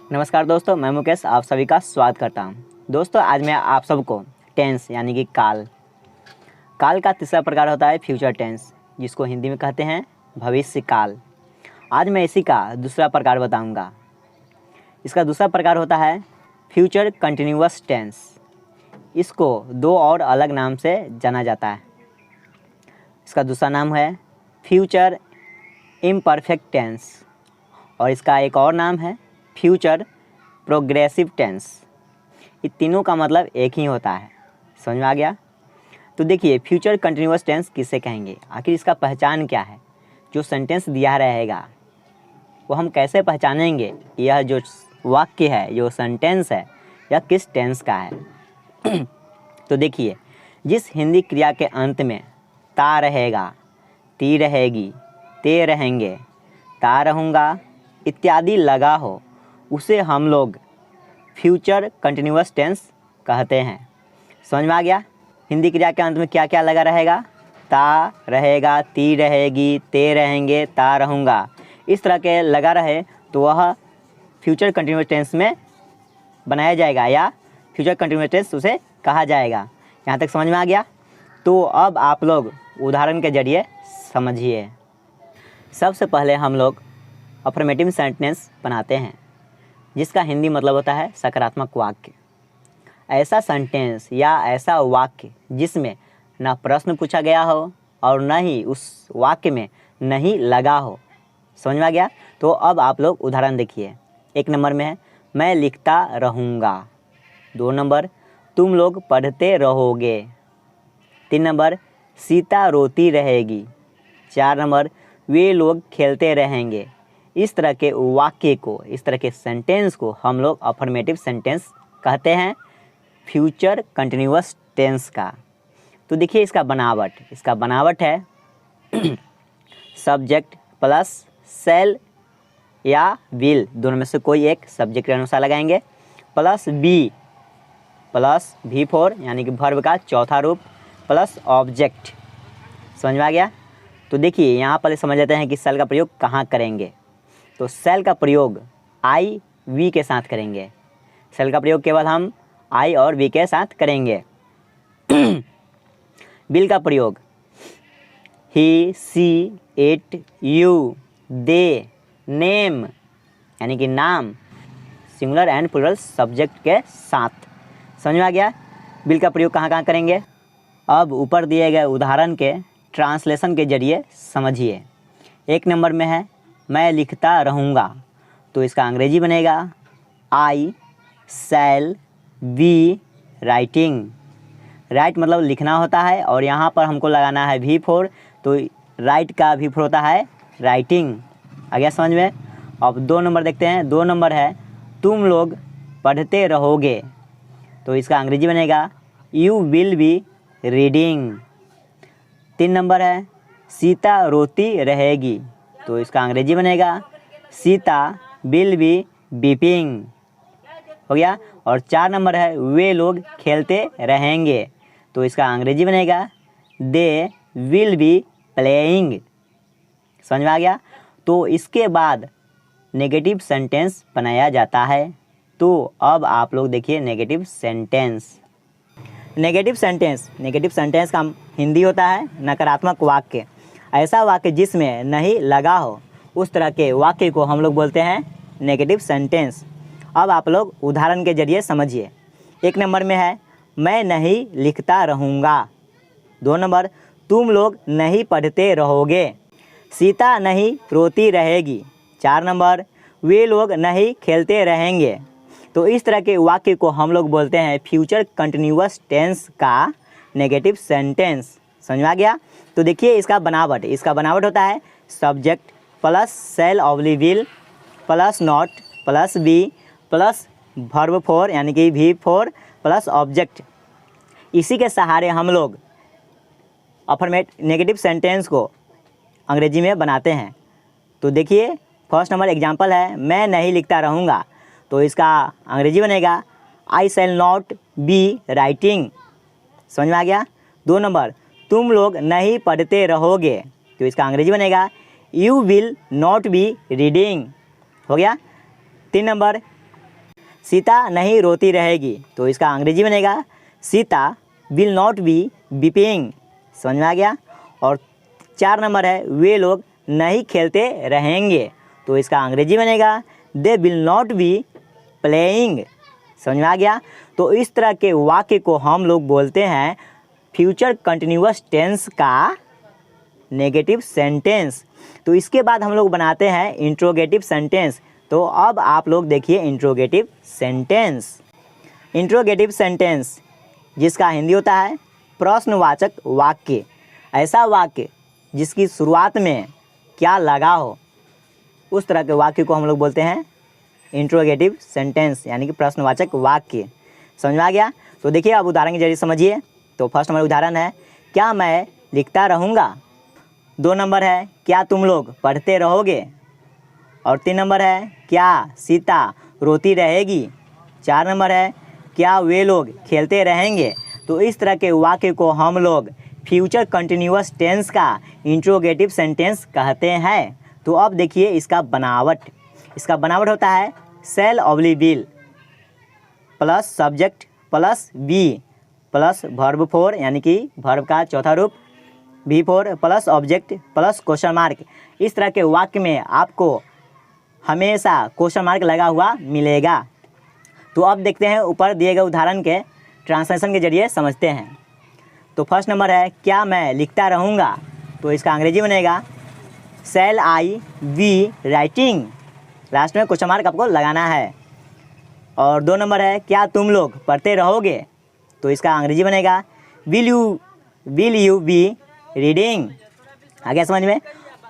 नमस्कार दोस्तों, मैं मुकेश आप सभी का स्वागत करता हूं। दोस्तों, आज मैं आप सबको टेंस यानी कि काल का तीसरा प्रकार होता है फ्यूचर टेंस, जिसको हिंदी में कहते हैं भविष्य काल। आज मैं इसी का दूसरा प्रकार बताऊंगा। इसका दूसरा प्रकार होता है फ्यूचर कंटिन्यूअस टेंस। इसको दो और अलग नाम से जाना जाता है। इसका दूसरा नाम है फ्यूचर इम्परफेक्ट टेंस और इसका एक और नाम है फ्यूचर प्रोग्रेसिव टेंस। ये तीनों का मतलब एक ही होता है। समझ में आ गया? तो देखिए, फ्यूचर कंटिन्यूअस टेंस किसे कहेंगे, आखिर इसका पहचान क्या है। जो सेंटेंस दिया रहेगा वो हम कैसे पहचानेंगे यह जो वाक्य है, जो सेंटेंस है, यह किस टेंस का है। तो देखिए, जिस हिंदी क्रिया के अंत में ता रहेगा, ती रहेगी, ते रहेंगे, ता रहूँगा इत्यादि लगा हो, उसे हम लोग फ्यूचर कंटिन्यूअस टेंस कहते हैं। समझ में आ गया? हिंदी क्रिया के अंत में क्या क्या लगा रहेगा? ता रहेगा, ती रहेगी, ते रहेंगे, ता रहूँगा, इस तरह के लगा रहे तो वह फ्यूचर कंटिन्यूअस टेंस में बनाया जाएगा या फ्यूचर कंटिन्यूअस टेंस उसे कहा जाएगा। यहाँ तक समझ में आ गया? तो अब आप लोग उदाहरण के जरिए समझिए। सबसे पहले हम लोग अफर्मेटिव सेंटेंस बनाते हैं, जिसका हिंदी मतलब होता है सकारात्मक वाक्य। ऐसा सेंटेंस या ऐसा वाक्य जिसमें न प्रश्न पूछा गया हो और न ही उस वाक्य में नहीं लगा हो। समझ में आ गया? तो अब आप लोग उदाहरण देखिए। 1 नंबर में है मैं लिखता रहूँगा। 2 नंबर तुम लोग पढ़ते रहोगे। 3 नंबर सीता रोती रहेगी। 4 नंबर वे लोग खेलते रहेंगे। इस तरह के वाक्य को, इस तरह के सेंटेंस को हम लोग अफर्मेटिव सेंटेंस कहते हैं फ्यूचर कंटिन्यूअस टेंस का। तो देखिए इसका बनावट है सब्जेक्ट प्लस सेल या विल, दोनों में से कोई एक सब्जेक्ट के अनुसार लगाएंगे, प्लस बी प्लस V4 यानी कि वर्ब का चौथा रूप प्लस ऑब्जेक्ट। समझ में आ गया? तो देखिए यहाँ पर समझ लेते हैं कि सेल का प्रयोग कहाँ करेंगे। तो सेल का प्रयोग आई वी के साथ करेंगे। सेल का प्रयोग केवल हम आई और वी के साथ करेंगे। बिल का प्रयोग ही, सी, इट, यू, दे, नेम यानी कि नाम, सिंगुलर एंड प्लूरल सब्जेक्ट के साथ। समझ में आ गया? बिल का प्रयोग कहाँ कहाँ करेंगे। अब ऊपर दिए गए उदाहरण के ट्रांसलेशन के जरिए समझिए। 1 नंबर में है मैं लिखता रहूँगा, तो इसका अंग्रेजी बनेगा आई शैल बी राइटिंग। राइट मतलब लिखना होता है और यहाँ पर हमको लगाना है V4, तो राइट का V4 होता है राइटिंग। आ गया समझ में? अब 2 नंबर देखते हैं। 2 नंबर है तुम लोग पढ़ते रहोगे, तो इसका अंग्रेजी बनेगा you will be reading. 3 number है सीता रोती रहेगी, तो इसका अंग्रेजी बनेगा सीता विल बी बीपिंग। हो गया? और 4 नंबर है वे लोग खेलते रहेंगे, तो इसका अंग्रेजी बनेगा दे विल बी प्लेइंग। समझ में आ गया? तो इसके बाद नेगेटिव सेंटेंस बनाया जाता है। तो अब आप लोग देखिए नेगेटिव सेंटेंस का हिंदी होता है नकारात्मक वाक्य। ऐसा वाक्य जिसमें नहीं लगा हो, उस तरह के वाक्य को हम लोग बोलते हैं नेगेटिव सेंटेंस। अब आप लोग उदाहरण के जरिए समझिए। 1 नंबर में है मैं नहीं लिखता रहूँगा। 2 नंबर तुम लोग नहीं पढ़ते रहोगे। सीता नहीं रोती रहेगी। 4 नंबर वे लोग नहीं खेलते रहेंगे। तो इस तरह के वाक्य को हम लोग बोलते हैं फ्यूचर कंटिन्यूअस टेंस का नेगेटिव सेंटेंस। समझ में आ गया? तो देखिए इसका बनावट होता है subject plus shall oblique will plus not plus be plus verb 4 यानी कि V4 प्लस ऑब्जेक्ट। इसी के सहारे हम लोग नेगेटिव सेंटेंस को अंग्रेजी में बनाते हैं। तो देखिए फर्स्ट नंबर एग्जांपल है मैं नहीं लिखता रहूँगा, तो इसका अंग्रेजी बनेगा आई शैल नॉट बी राइटिंग। समझ में आ गया? 2 नंबर तुम लोग नहीं पढ़ते रहोगे, तो इसका अंग्रेजी बनेगा you will not be reading. हो गया? 3 नंबर सीता नहीं रोती रहेगी, तो इसका अंग्रेजी बनेगा Sita will not be weeping. समझ में आ गया। और 4 नंबर है वे लोग नहीं खेलते रहेंगे, तो इसका अंग्रेजी बनेगा they will not be playing. समझ में आ गया। तो इस तरह के वाक्य को हम लोग बोलते हैं फ्यूचर कंटिन्यूअस टेंस का नेगेटिव सेंटेंस। तो इसके बाद हम लोग बनाते हैं इंट्रोगेटिव सेंटेंस। तो अब आप लोग देखिए इंट्रोगेटिव सेंटेंस। इंट्रोगेटिव सेंटेंस जिसका हिंदी होता है प्रश्नवाचक वाक्य। ऐसा वाक्य जिसकी शुरुआत में क्या लगा हो, उस तरह के वाक्य को हम लोग बोलते हैं इंट्रोगेटिव सेंटेंस, यानी कि प्रश्नवाचक वाक्य। समझ में आ गया। तो देखिए अब उदाहरण के जरिए समझिए। तो फर्स्ट नंबर उदाहरण है क्या मैं लिखता रहूँगा। 2 नंबर है क्या तुम लोग पढ़ते रहोगे। और 3 नंबर है क्या सीता रोती रहेगी। 4 नंबर है क्या वे लोग खेलते रहेंगे। तो इस तरह के वाक्य को हम लोग फ्यूचर कंटिन्यूअस टेंस का इंट्रोगेटिव सेंटेंस कहते हैं। तो अब देखिए इसका बनावट। इसका बनावट होता है shall oblique will plus subject plus be plus verb 4 यानी कि वर्ब का चौथा रूप V4 plus object plus question mark. इस तरह के वाक्य में आपको हमेशा क्वेश्चन मार्क लगा हुआ मिलेगा। तो अब देखते हैं ऊपर दिए गए उदाहरण के ट्रांसलेशन के जरिए समझते हैं। तो फर्स्ट नंबर है क्या मैं लिखता रहूँगा, तो इसका अंग्रेजी बनेगा शैल आई बी राइटिंग। लास्ट में क्वेश्चन मार्क आपको लगाना है। और 2 नंबर है क्या तुम लोग पढ़ते रहोगे, तो इसका अंग्रेजी बनेगा विल यू बी रीडिंग। आ गया समझ में।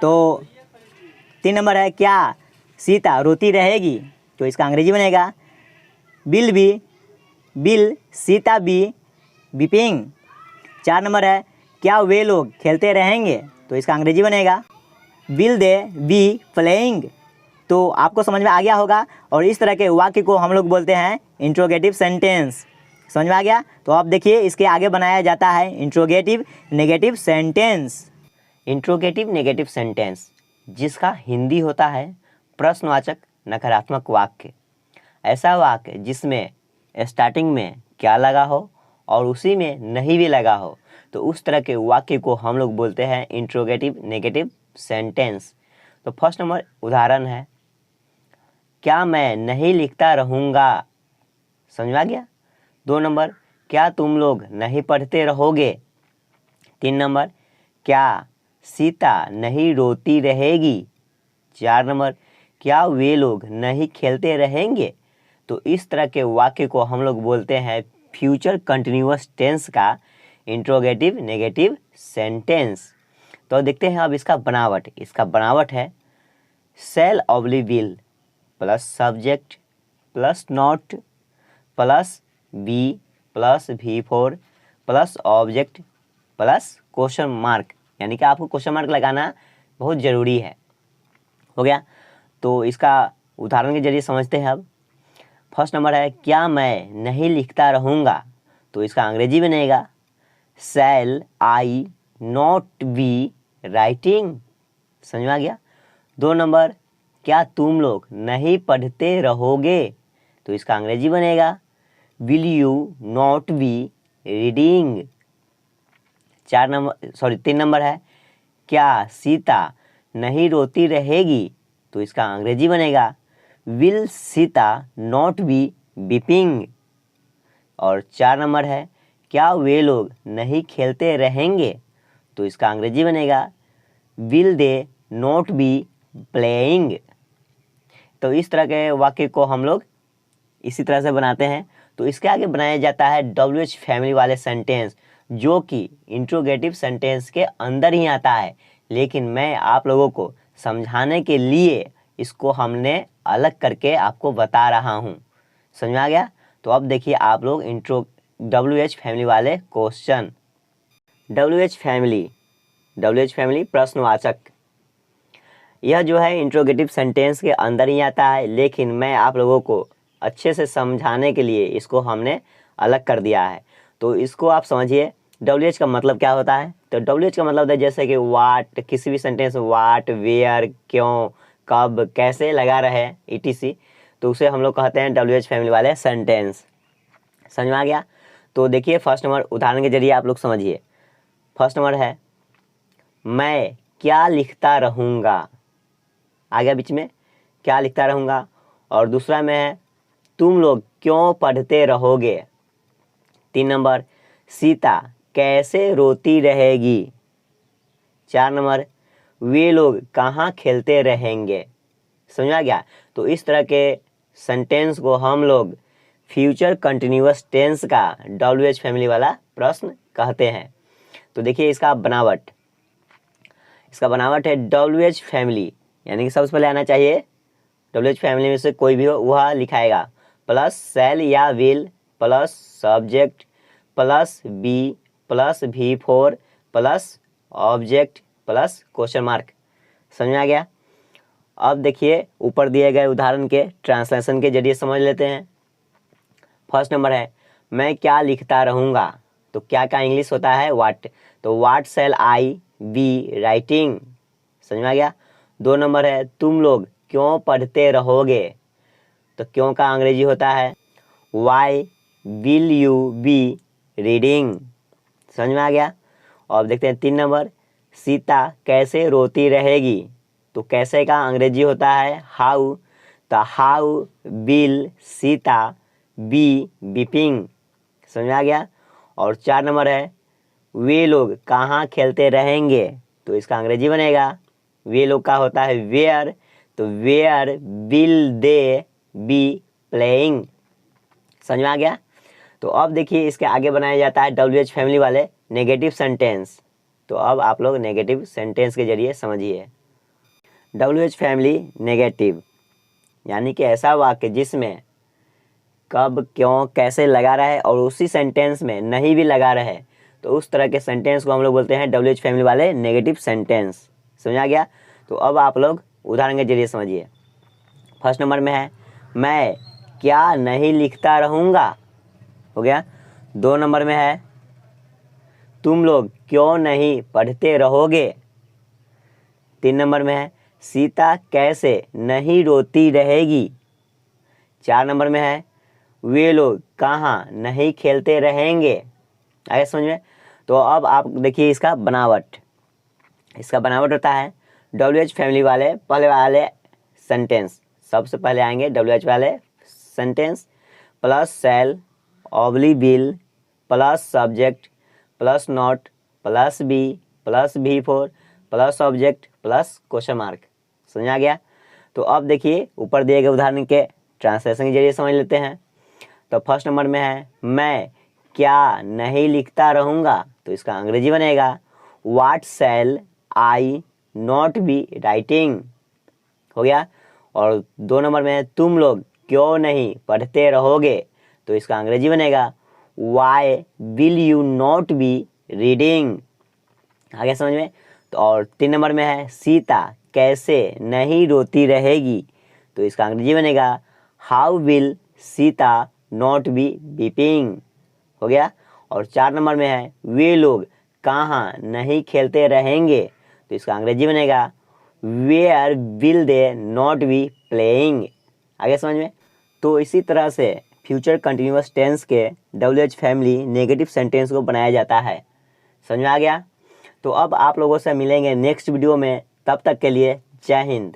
तो 3 नंबर है क्या सीता रोती रहेगी, तो इसका अंग्रेजी बनेगा will Sita be weeping. 4 number है क्या वे लोग खेलते रहेंगे, तो इसका अंग्रेजी बनेगा विल दे बी प्लेइंग। तो आपको समझ में आ गया होगा। और इस तरह के वाक्य को हम लोग बोलते हैं इंट्रोगेटिव सेंटेंस। समझ में आ गया। तो अब देखिए इसके आगे बनाया जाता है interrogative negative sentence. Interrogative negative sentence जिसका हिंदी होता है प्रश्नवाचक नकारात्मक वाक्य। ऐसा वाक्य जिसमें स्टार्टिंग में क्या लगा हो और उसी में नहीं भी लगा हो, तो उस तरह के वाक्य को हम लोग बोलते हैं इंट्रोगेटिव नेगेटिव सेंटेंस। तो फर्स्ट नंबर उदाहरण है क्या मैं नहीं लिखता रहूँगा। समझ में आ गया। 2 नंबर क्या तुम लोग नहीं पढ़ते रहोगे। 3 नंबर क्या सीता नहीं रोती रहेगी। 4 नंबर क्या वे लोग नहीं खेलते रहेंगे। तो इस तरह के वाक्य को हम लोग बोलते हैं फ्यूचर कंटिन्यूअस टेंस का इंट्रोगेटिव नेगेटिव सेंटेंस। तो देखते हैं अब इसका बनावट। इसका बनावट है shall oblique will plus subject plus not plus be plus V4 plus object plus question mark, यानी कि आपको क्वेश्चन मार्क लगाना बहुत ज़रूरी है। हो गया। तो इसका उदाहरण के जरिए समझते हैं अब। फर्स्ट नंबर है क्या मैं नहीं लिखता रहूँगा, तो इसका अंग्रेजी बनेगा शैल आई नॉट बी राइटिंग। समझ में आ गया। 2 नंबर क्या तुम लोग नहीं पढ़ते रहोगे, तो इसका अंग्रेजी बनेगा will you not be reading. 3 number है क्या सीता नहीं रोती रहेगी, तो इसका अंग्रेजी बनेगा will Sita not be weeping. और 4 नंबर है क्या वे लोग नहीं खेलते रहेंगे, तो इसका अंग्रेजी बनेगा will they not be playing. तो इस तरह के वाक्य को हम लोग इसी तरह से बनाते हैं। तो इसके आगे बनाया जाता है WH फैमिली वाले सेंटेंस, जो कि इंट्रोगेटिव सेंटेंस के अंदर ही आता है, लेकिन मैं आप लोगों को समझाने के लिए इसको हमने अलग करके आपको बता रहा हूँ। समझ में आ गया। तो अब देखिए आप लोग WH फैमिली वाले क्वेश्चन। WH फैमिली प्रश्नवाचक, यह जो है इंट्रोगेटिव सेंटेंस के अंदर ही आता है, लेकिन मैं आप लोगों को अच्छे से समझाने के लिए इसको हमने अलग कर दिया है। तो इसको आप समझिए WH का मतलब क्या होता है। तो WH का मतलब होता है जैसे कि वाट, किसी भी सेंटेंस वाट, वेयर, क्यों, कब, कैसे लगा रहे etc। तो उसे हम लोग कहते हैं WH फैमिली वाले सेंटेंस। समझ में आ गया। तो देखिए फर्स्ट नंबर उदाहरण के जरिए आप लोग समझिए। फर्स्ट नंबर है मैं क्या लिखता रहूँगा, आ गया बीच में क्या लिखता रहूँगा। और दूसरा में है तुम लोग क्यों पढ़ते रहोगे। 3 नंबर सीता कैसे रोती रहेगी। 4 नंबर वे लोग कहाँ खेलते रहेंगे। समझ आ गया। तो इस तरह के सेंटेंस को हम लोग फ्यूचर कंटिन्यूअस टेंस का WH फैमिली वाला प्रश्न कहते हैं। तो देखिए इसका बनावट है WH फैमिली, यानी कि सबसे पहले आना चाहिए WH फैमिली में से कोई भी हो वह लिखाएगा प्लस शैल या will plus subject plus be plus V4 plus object plus question mark. समझ में आ गया। अब देखिए ऊपर दिए गए उदाहरण के ट्रांसलेशन के जरिए समझ लेते हैं। फर्स्ट नंबर है मैं क्या लिखता रहूँगा, तो क्या का इंग्लिश होता है वाट, तो वाट शैल आई बी राइटिंग। समझ में आ गया। 2 नंबर है तुम लोग क्यों पढ़ते रहोगे, तो क्यों का अंग्रेजी होता है why will you be reading. समझ में आ गया। और देखते हैं 3 नंबर सीता कैसे रोती रहेगी, तो कैसे का अंग्रेजी होता है हाउ, तो how will Sita be weeping. समझ में आ गया। और 4 नंबर है वे लोग कहाँ खेलते रहेंगे, तो इसका अंग्रेजी बनेगा वे लोग का होता है वेयर, तो where will they be playing. समझ में आ गया। तो अब देखिए इसके आगे बनाया जाता है WH फैमिली वाले नेगेटिव सेंटेंस। तो अब आप लोग नेगेटिव सेंटेंस के जरिए समझिए। WH फैमिली नेगेटिव यानी कि ऐसा वाक्य जिसमें कब क्यों कैसे लगा रहे और उसी सेंटेंस में नहीं भी लगा रहे, तो उस तरह के सेंटेंस को हम लोग बोलते हैं WH फैमिली वाले नेगेटिव सेंटेंस। समझ आ गया। तो अब आप लोग उदाहरण के जरिए समझिए। फर्स्ट नंबर में है मैं क्या नहीं लिखता रहूँगा, हो गया। 2 नंबर में है तुम लोग क्यों नहीं पढ़ते रहोगे। 3 नंबर में है सीता कैसे नहीं रोती रहेगी। 4 नंबर में है वे लोग कहाँ नहीं खेलते रहेंगे। आगे समझ में। तो अब आप देखिए इसका बनावट होता है WH फैमिली वाले पहले वाले सेंटेंस। सबसे पहले आएंगे WH वाले sentence plus shall oblique will plus subject plus not plus be plus V4 plus object plus question mark. समझ आ गया। तो अब देखिए ऊपर दिए गए उदाहरण के ट्रांसलेशन के जरिए समझ लेते हैं। तो फर्स्ट नंबर में है मैं क्या नहीं लिखता रहूँगा, तो इसका अंग्रेजी बनेगा what shell I not be writing, हो गया। और 2 नंबर में है तुम लोग क्यों नहीं पढ़ते रहोगे, तो इसका अंग्रेजी बनेगा why will you not be reading. आगे समझ में। तो और 3 नंबर में है सीता कैसे नहीं रोती रहेगी, तो इसका अंग्रेजी बनेगा how will Sita not be weeping, हो गया। और 4 नंबर में है वे लोग कहाँ नहीं खेलते रहेंगे, तो इसका अंग्रेजी बनेगा where will they not be playing. आगे समझ में। तो इसी तरह से फ्यूचर कंटिन्यूअस टेंस के WH फैमिली नेगेटिव सेंटेंस को बनाया जाता है। समझ में आ गया। तो अब आप लोगों से मिलेंगे नेक्स्ट वीडियो में, तब तक के लिए जय हिंद।